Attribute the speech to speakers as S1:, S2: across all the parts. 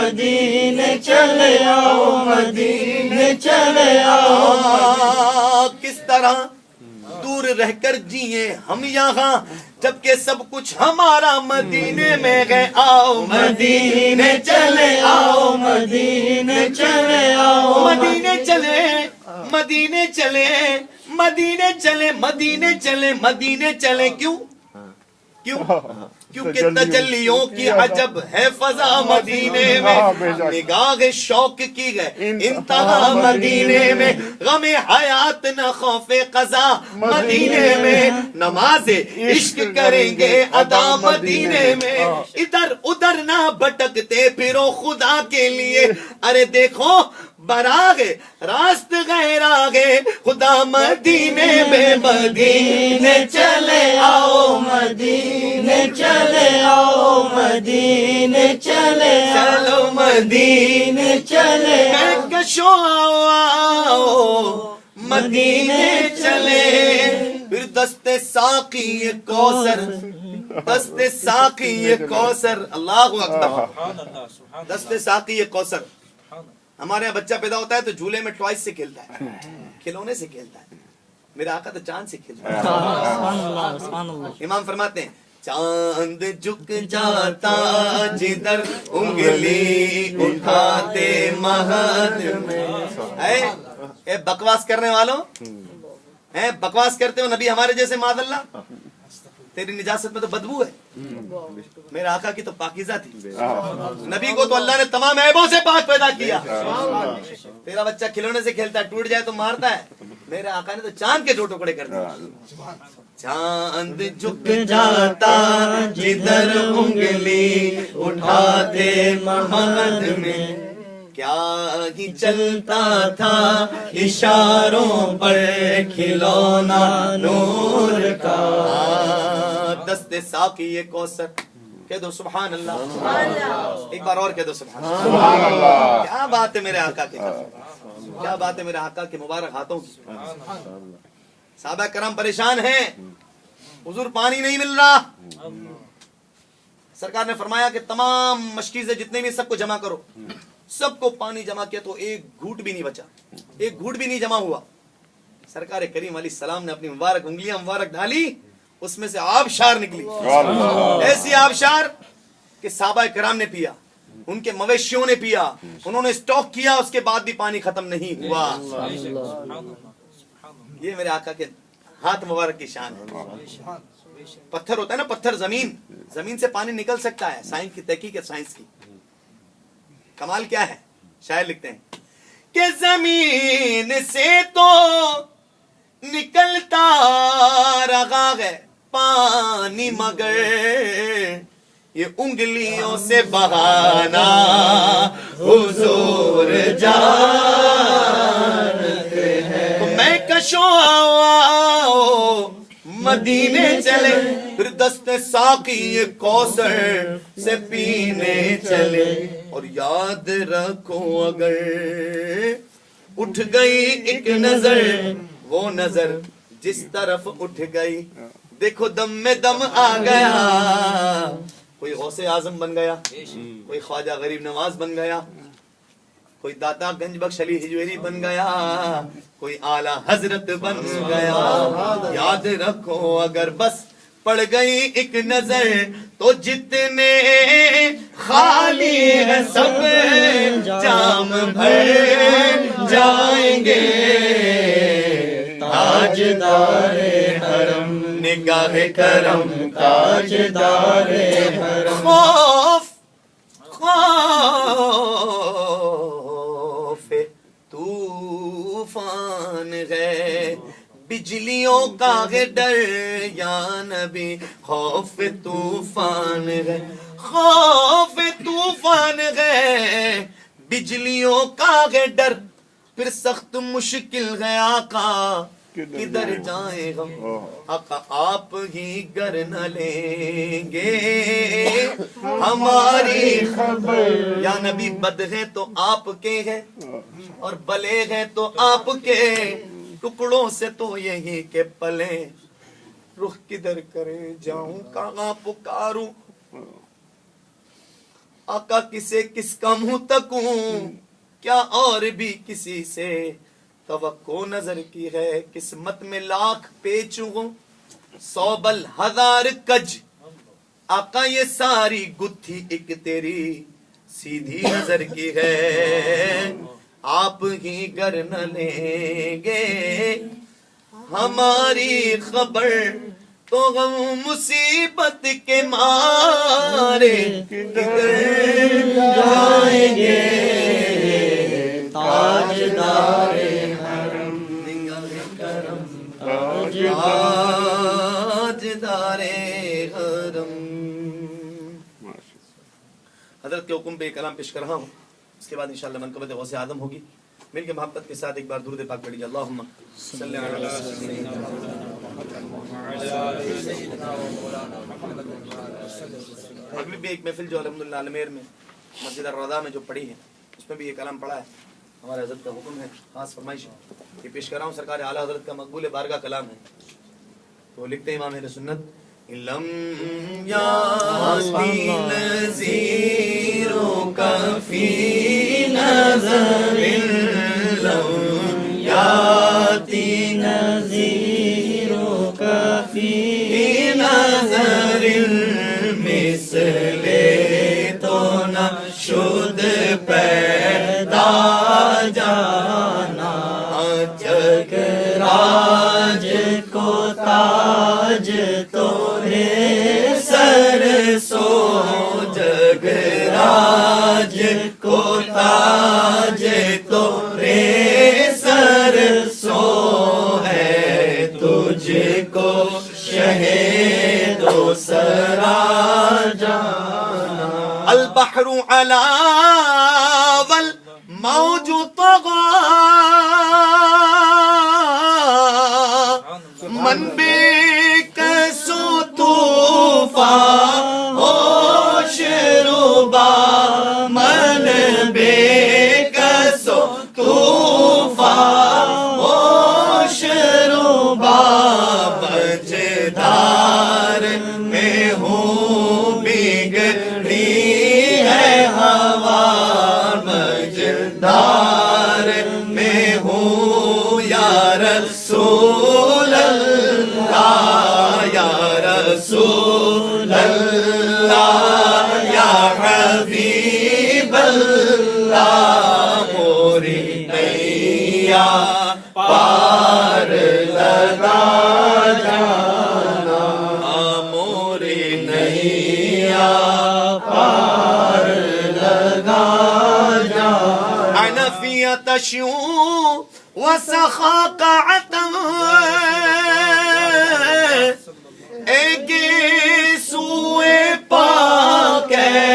S1: مدینے چلے آؤ مدینے چلے آؤ.
S2: کس طرح دور رہ کر جیے ہم یہاں جبکہ سب کچھ ہمارا مدینے میں ہے. آؤ
S1: مدینے چلے آؤ مدینے چلے آؤ.
S2: مدینے چلے مدینے چلے مدینے چلے مدینے چلے مدینے چلے. کیوں کیوں کیونکہ تجلیوں کی عجب ہے فضا مدینے میں. نگاہ شوق کی ہے انتہا مدینے میں. غم حیات نہ خوف قضا مدینے میں. نماز عشق کریں گے ادا مدینے میں. ادھر ادھر نہ بھٹکتے پھرو خدا کے لیے. ارے دیکھو براغ راست غیر آگے خدا مدینے میں.
S1: مدینے چلے آؤ مدینے چلے آؤ مدینے چلے
S2: چلو
S1: مدینے چلے
S2: کشو آؤ مدینے چلے. پھر دست ساقی کوثر دست ساقی کوثر. اللہ اکبر. دست ساقی کوثر. ہمارے یہاں بچہ پیدا ہوتا ہے تو جھولے میں ٹوائس سے کھیلتا ہے, کھلونے سے کھیلتا ہے. میرا آقا تو چاند سے کھیلتا ہے. امام فرماتے ہیں چاند جھک جاتا جدھر انگلی اٹھاتے مہد میں. اے بکواس کرنے والوں, بکواس کرتے ہو نبی ہمارے جیسے معاذ اللہ. تیری نجاست میں تو بدبو ہے. میرے آقا کی تو پاکیزہ تھی. نبی کو تو اللہ نے تمام عیبوں سے پاک پیدا کیا. تیرا بچہ کھلونے سے کھیلتا ہے, ٹوٹ جائے تو مارتا ہے. میرے آقا نے تو چاند کے 2 ٹکڑے کر دیے. چاند جھک جاتا جدھر انگلی اٹھاتے مہد میں. کیا ہی چلتا تھا اشاروں پر کھلونا نور کا. دست ساقی یہ کوثر. کہہ دو سبحان اللہ. ایک بار اور کہہ دو سبحان اللہ. کیا بات ہے میرے آقا کی, کیا بات ہے میرے آقا کے مبارک ہاتھوں کی. صحابہ کرام پریشان ہیں, حضور پانی نہیں مل رہا. سرکار نے فرمایا کہ تمام مشکیزیں جتنے بھی سب کو جمع کرو. سب کو پانی جمع کیا تو ایک گھوٹ بھی نہیں بچا, ایک گھوٹ بھی نہیں جمع ہوا. سرکار کریم علیہ السلام نے اپنی مبارک انگلیاں مبارک ڈالی, اس میں سے آبشار نکلی. ایسی آبشار کہ صحابہ کرام نے پیا, ان کے مویشیوں نے پیا, انہوں نے اسٹاک کیا, اس کے بعد بھی پانی ختم نہیں ہوا. یہ میرے آقا کے ہاتھ مبارک کی شان ہے. پتھر ہوتا ہے نا, پتھر زمین سے پانی نکل سکتا ہے. سائنس کی تحقیق ہے, سائنس کی کمال کیا ہے. شاعر لکھتے ہیں کہ زمین سے تو نکلتا رہا ہے پانی مگر یہ انگلیوں سے بہانا حضور جانتے ہیں. تو میں کشو آؤ مدینے چلے, پھر دست ساقی کوثر سے پینے چلے. اور یاد رکھو اگر اٹھ گئی ایک نظر, وہ نظر جس طرف اٹھ گئی, دیکھو دم میں دم آ گیا. کوئی غوث اعظم بن گیا, کوئی خواجہ غریب نواز بن گیا, کوئی داتا گنج بخش علی ہجویری بن گیا, کوئی اعلی حضرت بن گیا. یاد رکھو اگر بس پڑ گئی ایک نظر تو جتنے خالی ہے سب جام بھر جائیں گے. تاجدار حرم نگاہ کرم تاجدار حرم. خوف خوف طوفان ہے بجلیوں کا ہے ڈر یا نبی. خوف طوفان ہے, خوف طوفان ہے بجلیوں کا ہے ڈر. پھر سخت مشکل ہے آقا کدھر جائیں ہم. آقا آپ ہی گر نہ لیں گے ہماری خبر. یا نبی بد ہے تو آپ کے ہے اور بلے ہے تو آپ کے, ٹکڑوں سے تو یہی کے پلے. رخ کدھر کرے جاؤں کہاں پکاروں, آقا کسے کس کا منہ تکوں، کیا اور بھی کسی سے توقع نظر کی ہے، قسمت میں لاکھ پیچ ہوں 100 بل 1000 کج، آقا یہ ساری گتھی ایک تیری سیدھی نظر کی ہے، آپ ہی گر نہ لیں گے ہماری خبر تو غم مصیبت کے مارے کدھر جائیں گے، تاجدار حرم کرم، تاجدار حرم۔ حضرت کے حکم پہ کلام پیش کر رہا ہوں، اس کے بعد انشاءاللہ منقبت غوث اعظم ہوگی۔ مل کے محبت کے ساتھ ایک بار درود پاک پڑھیے، اللہم صلی علی سیدنا ابھی بھی ایک محفل جو الحمدللہ علمیر میں مسجد الرضا میں جو پڑھی ہے اس میں بھی یہ کلام پڑھا ہے، ہمارے حضرت کا حکم ہے، خاص فرمائش ہے کہ پیش کر رہا ہوں، سرکار اعلیٰ حضرت کا مقبول بارگاہ کلام ہے۔ تو لکھتے ہیں امام اہل سنت، لم یاتی نذیروں کا فی نظر، لم یاتی نذیروں کا فی نظر، مثل تو نہ شد پیدا جانا، جگ راج کو تاج تو رے سر سو، جگ راج کو تاج تو رے سر سو، ہے تجھ کو شہید و سرا جانا، البحر علا والموج طغى، من بك طوفان ہوش ربا، من بك طوفان ہوش ربا، مجدار میں ہوں بگڑی ہے ہوا، مجدار میں ہوں یا رسول اللہ، یا رسول اللہ، یا حبیب اللہ، موری نیا پار لگا جانا، موری نیا پار لگا جانا، حنفیت شیوں وسخاق عتم، ایک سوئے پاک ہے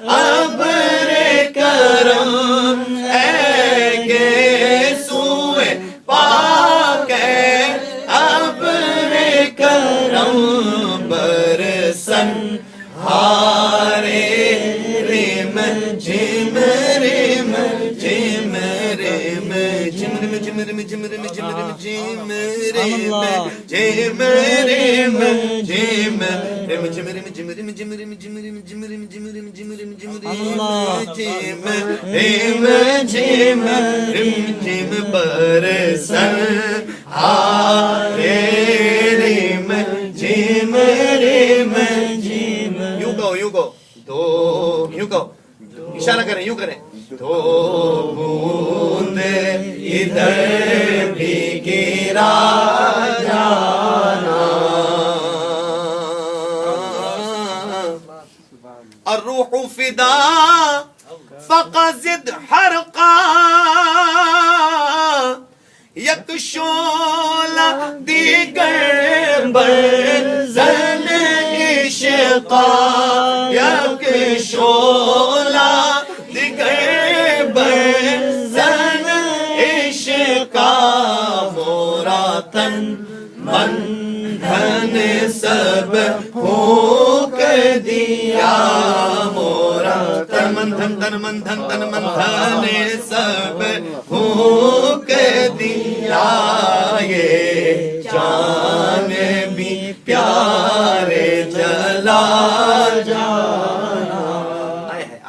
S2: ابر کرم، ایک سوئے پاک ہے ابر کرم، برسن ہارے رم جم رم جم رم جم رم جم رم جم رم جم رم جم رم جم رم جم رم جم رم جم رم جم رم جم رم جم رم جم رم جم رم جم رم جم رم جم برسن ہارے رم جم رم جم، یوں گو دو، یوں گو اشارہ کریں، یوں کریں، دو بوند ادھر بھی گرا جانا، الروح فدا فقزد حرقا، یک شعلہ دیگر برزن عشقا، یک شعلہ دیگر برزن عشقا، مورا تن بندھن سب پھونک دیا، مورا تن مندھن تن مندھن تن مندھن سب پھونک دیا، یہ جان بھی پیارے جلا جانا،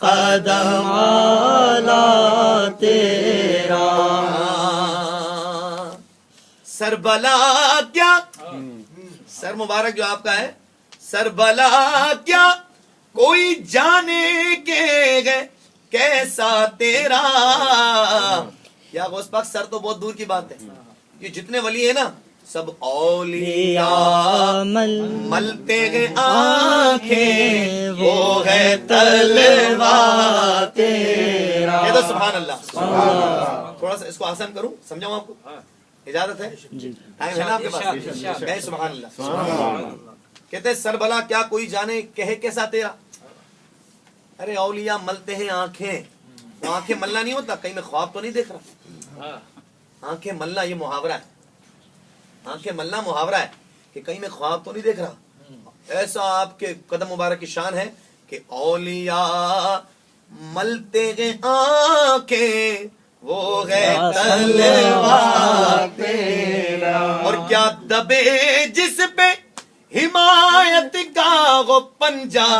S1: قدم آلہ تیرا.
S2: سر بلا کیا، سر مبارک جو آپ کا ہے، سر بلا کیا کوئی جانے کے کیسا تیرا. یا غوث پاک سر تو بہت دور کی بات ہے، یہ جتنے ولی ہیں نا سب اولیاء ملتے ہیں آنکھیں وہ ہے تلوار تیرا. یہ تو سبحان اللہ. تھوڑا سا اس کو آسان کروں، سمجھاؤں آپ کو، اجازت ہے؟ ٹائم ہے نا آپ کے پاس؟ کہیں سبحان اللہ. کہتے ہیں سر بلا کیا کوئی جانے کہے کیسا تیرا. ارے اولیاء ملتے ہیں آنکھیں، وہ آنکھیں ملنا نہیں ہوتا، کہیں میں خواب تو نہیں دیکھ رہا. آنکھیں ملنا یہ محاورہ ہے، آنکھیں ملنا محاورہ ہے کہ کہیں میں خواب تو نہیں دیکھ رہا. ایسا آپ کے قدم مبارک کی شان ہے کہ اولیاء ملتے ہیں آنکھیں وہ ہے تلوار تیرا. اور کیا دبے جس پہ حمایت کا وہ پنجہ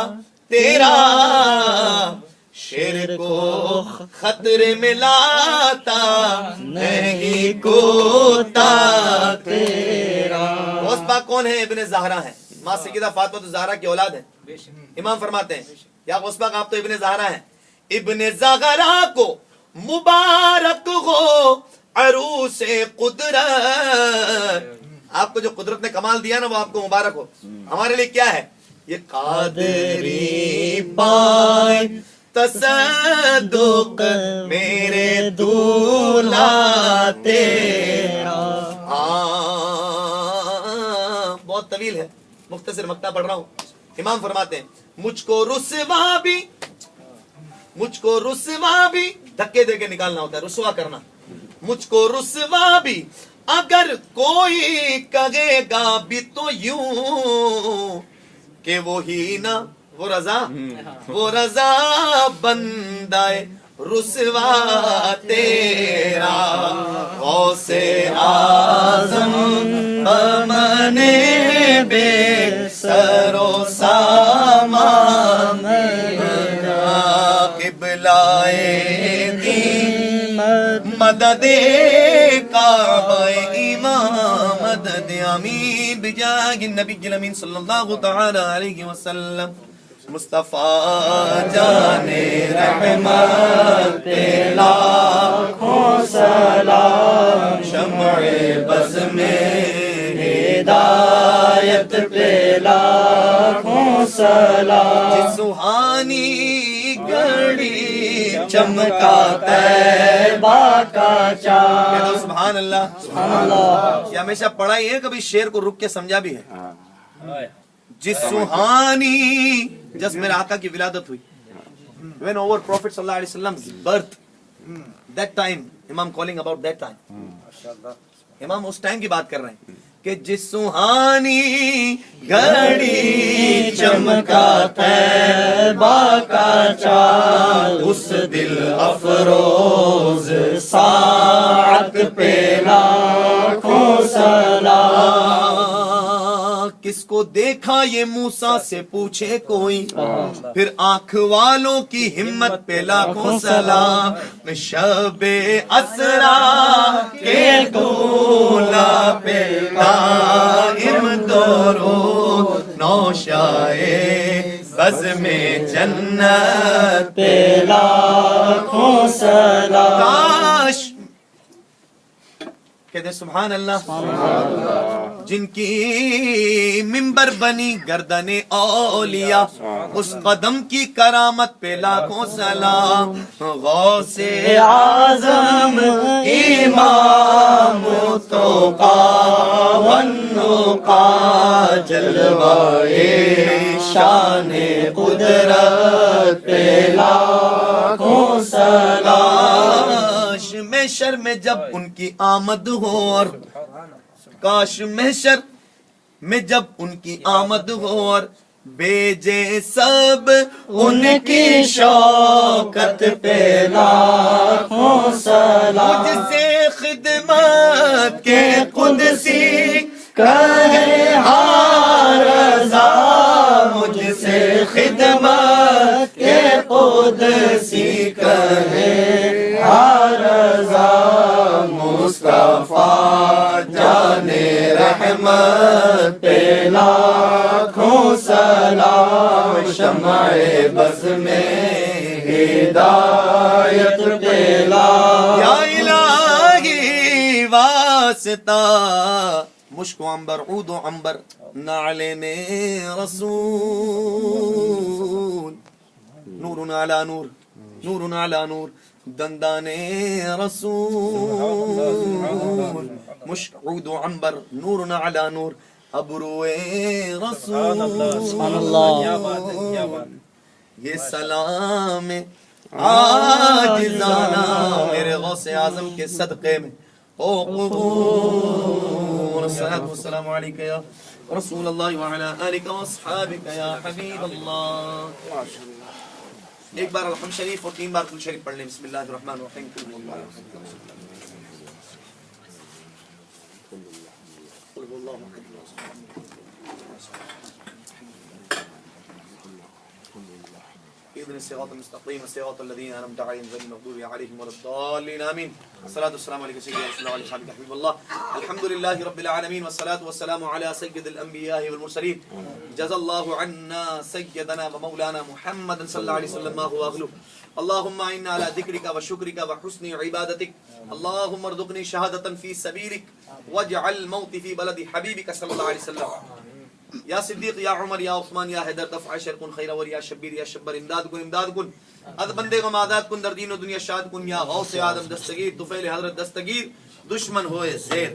S2: تیرا. شیر کو خطرے میں لاتا نہیں کوتا تیرا. غوث پاک کون ہے؟ ابن زہرا ہے، ماں سیدہ فاطمہ زہرا کی اولاد ہے. امام فرماتے ہیں یا غوث پاک آپ تو ابن زہرا ہیں. ابن زہرا کو مبارک ہو عروس قدرت. آپ کو جو قدرت نے کمال دیا نا وہ آپ کو مبارک ہو. ہمارے لیے کیا ہے یہ؟ قادری پائے تصدق میرے دولہ تیرا. بہت طویل ہے، مختصر مقطع پڑھ رہا ہوں. امام فرماتے ہیں مجھ کو رسوا بھی دھکے دے کے نکالنا ہوتا ہے، رسوا کرنا. مجھ کو رسوا بھی اگر کوئی کہے گا بھی تو یوں کہ وہی نہ وہ رضا بندہ رسوا تیرا. غوث اعظم بمنے بے سر و سامان قبلائے دین مدد کعبہ امام مدد امین بجاہ النبی الامین صلی اللہ تعالی علیہ وسلم. مصطفیٰ جان رحمت پہ لاکھوں سلام. شمع بز میں ہدایت پہ لاکھوں سلام. جس سہانی گھڑی چمکا طیبہ کا چاند. سبحان اللہ. یہ ہمیشہ پڑھا ہی ہے، کبھی شعر کو رک کے سمجھا بھی ہے. جس سہانی جس میرے آقا کی ولادت ہوئی، when over Prophet صلی اللہ علیہ وسلم's birth, that time امام calling about that time. امام اس ٹائم کی بات کر رہے ہیں کہ جس سہانی گھڑی چمکا طیبہ کا چاند اس دل افروز ساعت پہ لاکھوں سلام. کس کو دیکھا یہ موسیٰ سے پوچھے کوئی، پھر آنکھ والوں کی ہمت پہ لاکھوں سلام. شب اسرا کے دولہ پہ دائم درود نوشائے بز میں جنت پہ لاکھوں سلام. کاش کہتے ہیں سبحان اللہ جن کی منبر بنی گردن اولیاء، اس قدم کی کرامت پہ لاکھوں سلام. غوث اعظم امام توقا والنقا جلوائے شان قدرت پہ لاکھوں سلام. محشر میں جب ان کی آمد ہو، اور کاش محشر میں جب ان کی آمد ہو اور بھیجے سب ان کی شوکت پہ لاکھوں سلام. مجھ سے خدمت کے قدسی کہے ہاں رضا، مجھ سے خدمت کے قدسی
S1: رحمت پہ لاکھوں سلام، شمع بز میں ہدایت پہ
S2: یا الہی واسطہ مشک و عنبر عود و عنبر نعلین رسول، نور علی نور، نور علی نور دندان رسول، مشک عود و عنبر نور علی نور ابرو رسول،
S1: سبحان اللہ،
S2: یہ سلام عاجزانہ میرے غوث اعظم کے صدقے میں او قبول، الصلاۃ والسلام علیک یا رسول اللہ وعلی آلک واصحابک یا حبیب اللہ۔ ایک بار الحمد شریف اور 3 بار کل شریف پڑھ لیں۔ بسم اللہ الرحمن الرحیم۔ اهدنا الصراط المستقيم صراط الذين انعمت عليهم غير المغضوب عليهم ولا الضالين امين۔ الصلاة والسلام عليك سيدنا رسول الله وعلى اله وصحبه حبيب الله، الحمد لله رب العالمين، والصلاة والسلام على سيد الانبياء والمرسلين، جزا الله عنا سيدنا ومولانا محمد صلى الله عليه وسلم ما هو اهله، اللهم انا على ذكرك وشكرك وحسن عبادتك، اللهم ارزقني شهادة في سبيلك واجعل موتي في بلد حبيبك صلى الله عليه وسلم، یا صدیق یا عمر یا عثمان یا حیدر دفع شر کن خیر ور یا شبیر یا شبر امداد کن امداد کن، از بندے کو مادات کن در دین و دنیا شاد کن، یا غوث آدم دستگیر طفیل حضرت دستگیر دشمن ہوئے زیر،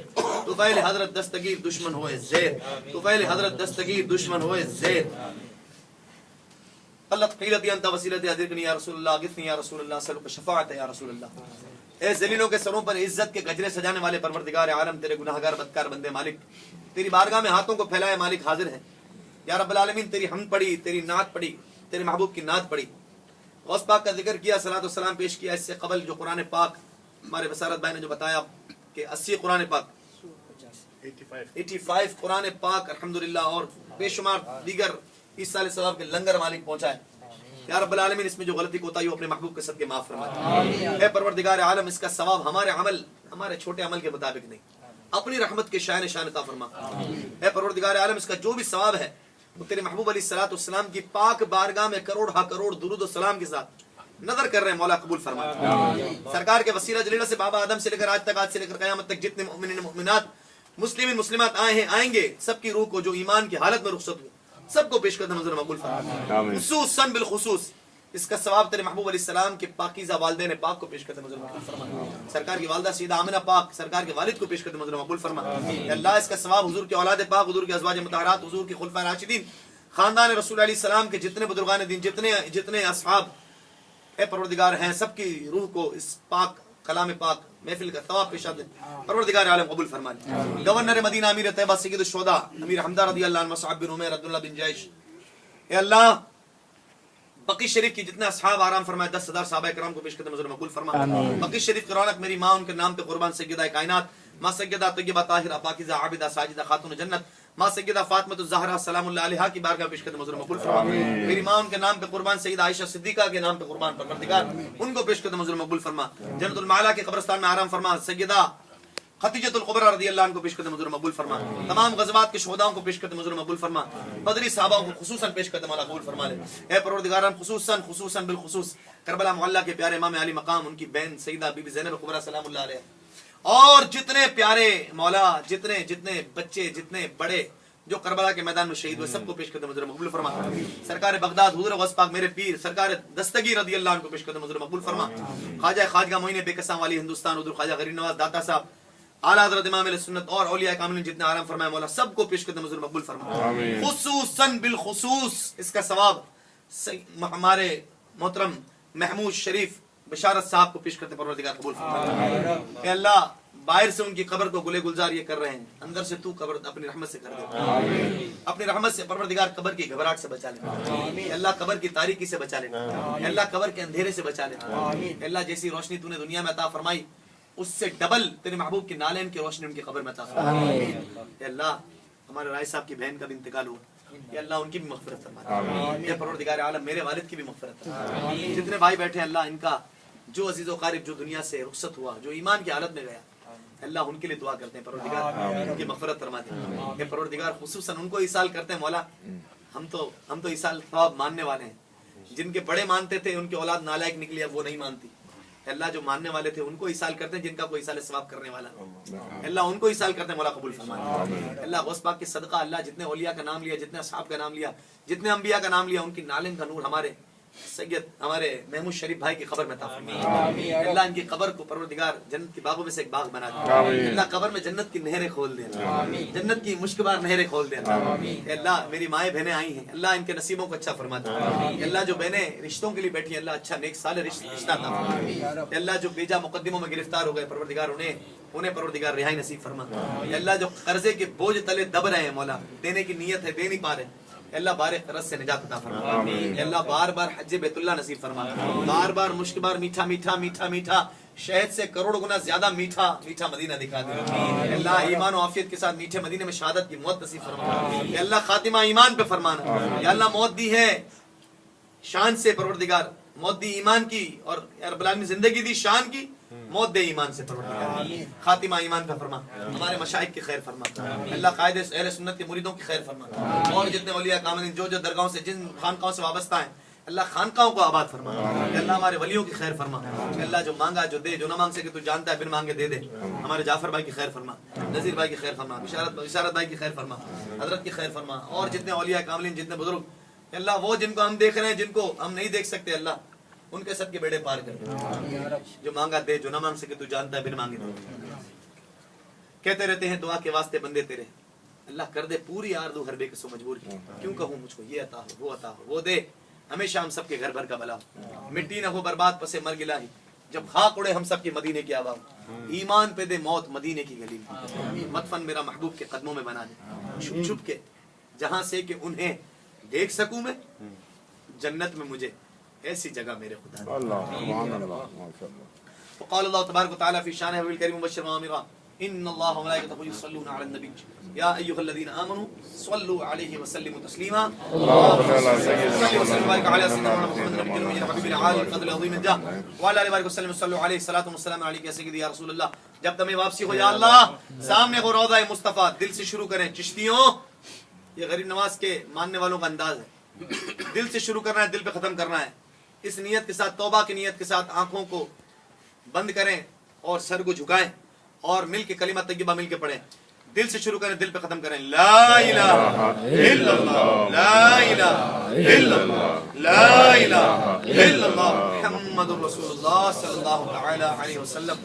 S2: طفیل حضرت دستگیر دشمن ہوئے زیر، طفیل حضرت دستگیر دشمن ہوئے زیر، قلت قیلتی انت وسیلتی ادرکنی یا رسول اللہ، اغثنی یا رسول اللہ، اسألک شفاعت یا رسول اللہ۔ اے ذلیلوں کے سروں پر عزت کے گجرے سجانے والے پروردگار عالم، تیرے گناہگار بدکار بندے مالک تیری بارگاہ میں ہاتھوں کو پھیلائے مالک حاضر ہیں، یا رب العالمین تیری حمد پڑھی، تیری نعت پڑھی، تیرے محبوب کی نعت پڑھی، غوث پاک کا ذکر کیا، صلاۃ والسلام پیش کیا۔ اس سے قبل جو قرآن پاک ہمارے بصارت بھائی نے جو بتایا کہ 80 قرآن پاک 85 قرآن پاک الحمدللہ اور بے شمار دیگر ایسال ثواب کے لنگر مالک پہنچائے، یا رب العالمین اس میں جو غلطی کوتاہی ہو اپنے محبوب کے صدقے معاف فرما۔ اے پروردگار عالم اس کا ثواب ہمارے عمل، ہمارے چھوٹے عمل کے مطابق نہیں، اپنی رحمت کے شان عطا فرما۔ اے پروردگار عالم اس کا جو بھی ثواب ہے وہ تیرے محبوب علیہ الصلوۃ والسلام کی پاک بارگاہ میں کروڑ ہا کروڑ درود و سلام کے ساتھ نظر کر رہے ہیں، مولا قبول فرما۔ سرکار کے وسیلہ جلیلہ سے بابا آدم سے لے کر آج سے لے کر قیامت تک جتنے مومنین مومنات مسلمین مسلمات آئے ہیں آئیں گے، سب کی روح کو جو ایمان کی حالت میں رخصت ہو سب کو پیش کرتے منظور مقبول فرما۔ خصوصاً بالخصوص اس کا ثواب تیرے محبوب علیہ السلام کے پاکیزہ والدین پاک کو پیش کرتے منظور مقبول فرما، سرکار کی والدہ سیدہ آمنہ پاک سرکار کے والد کو پیش کرتے منظور مقبول فرما۔ اے اللہ اس کا ثواب حضور کے اولاد پاک، حضور کے ازواج مطہرات، حضور کے خلفائے راشدین، خاندان رسول علیہ السلام کے جتنے بزرگان دین، جتنے اصحاب اے پروردگار ہیں، سب کی روح کو اس پاک کلام پاک محفل کا ثواب پیش دے، پروردگار عالم قبول فرما لے۔ گورنر مدینہ امیر طیبہ سید الشہداء امیر حمزہ رضی اللہ عنہ، مصعب بن عمیر، عبداللہ بن جیش، اے اللہ بقی شریف کی جتنے اصحاب آرام فرمائے، 10,000 صحابہ کرام کو پیش کرتے منظور مقبول فرما۔ بقی شریف کی رونق میری ماں ان کے نام پہ قربان سیدہ کائنات ماں سیدہ طیبہ طاہرہ پاکیزہ عابدہ ساجدہ خاتون جنت ماں سیدہ فاطمہ الزہرا سلام اللہ علیہا کی بارگاہ پیش کرتے منظور مقبول فرما۔ میری ماں ان کے نام پہ قربان سیدہ عائشہ صدیقہ کے نام پہ قربان پروردگار ان کو پیش کرتے منظور مقبول فرما۔ جنت المعلا کے قبرستان میں آرام فرما سیدہ خدیجۃ الکبریٰ رضی اللہ عنہ کو پیش کرتے منظور مقبول فرما۔ تمام غزوات کے شہداؤں کو پیش کرتے منظور مقبول فرما۔ بدری صحابہ کو خصوصاً پیش کرتے مولا قبول فرما لے۔ اے پروردگار خصوصاً بالخصوص کربلا محلہ کے پیارے امام علی مقام، ان کی بہن سیدہ بی بی زینب کبریٰ سلام اللہ علیہ، اور جتنے پیارے مولا جتنے بچے جتنے بڑے جو کربلا کے میدان میں شہید ہوئے سب کو پیش کرتے منظور مقبول فرما۔ سرکار بغداد حضور غوث پاک میرے پیر سرکار دستگیر رضی اللہ عنہ کو پیش کرتے منظور مقبول فرما۔ خواجہ خواجہ معین بے قسم والی ہندوستان حضور خواجہ غریب نواز داتا صاحب، اعلیٰ حضرت امام علیہ سنت اور اولیاء کاملین جتنے آرام فرمائے مولا سب کو پیش کرتے منظور مقبول فرما۔ خصوصاً بالخصوص اس کا ثواب ہمارے محترم محمود شریف بشارت صاحب کو پیش کرتے پروردگار قبول فرما۔ کہ اللہ باہر سے ان کی قبر کو گلے گلزار یہ کر رہے ہیں، اندر سے تو قبر اپنی رحمت سے کر دے، اپنی رحمت سے پروردگار قبر کی گھبراہٹ سے بچا لے، اللہ قبر کی تاریکی سے بچا لے، اللہ قبر کے اندھیرے سے بچا لے، اللہ جیسی روشنی تو نے دنیا میں عطا فرمائی اس سے ڈبل تیرے محبوب کی نالین کی روشنی ان کی قبر میں عطا فرما۔ اے اللہ ہمارے رائے صاحب کی بہن کا بھی انتقال ہوا، یا اللہ ان کی بھی مغفرت فرما، اے پروردگار عالم میرے والد کی بھی مغفرت فرما، جتنے بھائی بیٹھے اللہ ان کا جو عزیز و قارب جو دنیا سے رخصت ہوا جو ایمان کی حالت میں گیا اللہ ان کے لیے دعا کرتے ہیں پروردگار ان کی مغفرت فرما دے. کہ پروردگار خصوصاً ان کو ایصال کرتے ہیں مولا. ہم تو ایصال ثواب ماننے والے ہیں. جن کے بڑے مانتے تھے ان کی اولاد نالائق نکلی، اب وہ نہیں مانتی. اللہ جو ماننے والے تھے ان کو ایصال کرتے ہیں، جن کا کوئی ایصال ثواب کرنے والا اللہ ان کو ایصال کرتے ہیں. مولا قبول فرما. اللہ غوث پاک کے صدقہ اللہ جتنے اولیاء کا نام لیا، جتنے اصحاب کا نام لیا، جتنے انبیاء کا نام لیا، ان کی نالن کا نور ہمارے سید ہمارے محمود شریف بھائی کی قبر میں عطا فرما. اللہ ان کی قبر کو پروردگار جنت کے باغوں میں سے ایک باغ بنا دے. اللہ قبر میں جنت کی نہریں کھول دینا، جنت کی مشکبار نہریں کھول دینا. اللہ میری مائیں بہنیں آئی ہیں، اللہ ان کے نصیبوں کو اچھا فرما دے. اللہ جو بہنیں رشتوں کے لیے بیٹھی ہیں، اللہ اچھا نیک صالح رشتہ عطا فرما. اللہ جو بیجا مقدموں میں گرفتار ہو گئے پروردگار انہیں پروردگار رہائی نصیب فرما. اللہ جو قرضے کے بوجھ تلے دب رہے ہیں مولا، دینے کی نیت ہے دے نہیں پا رہے، اللہ بار قرض سے نجات عطا فرما. اللہ بار بار حج بیت اللہ نصیب فرما. بار بار مشک بار میٹھا میٹھا میٹھا میٹھا شہد سے کروڑ گنا زیادہ میٹھا میٹھا مدینہ دکھا دے. اللہ ایمان و عافیت کے ساتھ میٹھے مدینے میں شہادت کی موت نصیب فرما. یا اللہ خاتمہ ایمان پہ فرمانا. یا اللہ موت دی ہے شان سے پروردگار، موت دی ایمان کی، اور رب العالمین زندگی دی شان کی، موت دے ایمان سے پروردگار. خاتمہ ایمان پہ فرما. ہمارے مشائخ کی خیر فرما. اللہ قائد اہل سنت کے مریدوں کی خیر فرما. اور جتنے اولیاء کاملین جو درگاہوں سے جن خانقاہوں سے وابستہ ہیں، اللہ خانقاہوں کو آباد فرما. اللہ ہمارے ولیوں کی خیر فرما. اللہ جو مانگا جو دے، جو نہ مانگ سکے تو جانتا ہے، بن مانگے دے دے. ہمارے جعفر بھائی کی خیر فرما، نذیر بھائی کی خیر فرما، بشارت بھائی کی خیر فرما، حضرت کی خیر فرما. اور جتنے اولیاء کاملین جتنے بزرگ، اللہ وہ جن کو ہم دیکھ رہے ہیں، جن کو ہم نہیں دیکھ سکتے، اللہ ان کے سب کے بیڑے پار کر. جو مانگا دے، جو نہ مانگ سکے تو جانتا ہے، بن مانگے دے. کہتے رہتے ہیں دعا کے واسطے بندے تیرے، اللہ کر دے پوری آرزو ہر بے کسو مجبور کی. کیوں کہوں مجھ کو یہ عطا ہو، وہ عطا ہو، وہ دے. ہمیشہ ہم سب کے گھر بھر کا بلا ہو، مٹی نہ ہو برباد پسے مر گلا ہی. جب خاک اڑے ہم سب کے مدینے کی آبا ہو، ایمان پہ دے موت مدینے کی گلی میں. مدفن میرا محبوب کے قدموں میں بنا دے، چھپ چھپ کے، جہاں سے کہ انہیں دیکھ سکوں میں. جنت میں مجھے ایسی جگہ میرے خدا. وقال اللہ تبارک و تعالی فی شانہ حبیب الکریم مبشر وآمرا ان اللہ وملائکتہ یصلون علی النبی یا ایھا الذین آمنوا صلوا علیہ وسلموا تسلیما. اللهم صل وسلم علی سیدنا محمد النبی الامین الحبیب العالی القدر العظیم الجاہ وعلی آلہ وصحبہ وسلم. صلوا علیہ الصلاۃ والسلام علیک یا سیدی یا رسول اللہ. جب تمہیں واپسی ہو یا اللہ سامنے ہو روضہ مصطفیٰ، دل سے شروع کریں. چشتیوں یہ غریب نواز کے ماننے والوں کا انداز ہے، دل سے شروع کرنا ہے، دل پہ ختم کرنا ہے. اس نیت کے ساتھ، توبہ کی نیت کے ساتھ آنکھوں کو بند کریں اور سر کو جھکائیں اور مل کے کلمہ طیبہ مل کے پڑھیں. دل سے شروع کریں، دل پہ ختم کریں. لا الہ الا اللہ، لا الہ الا اللہ، لا الہ الا اللہ محمد رسول اللہ صلی اللہ تعالی علیہ وسلم.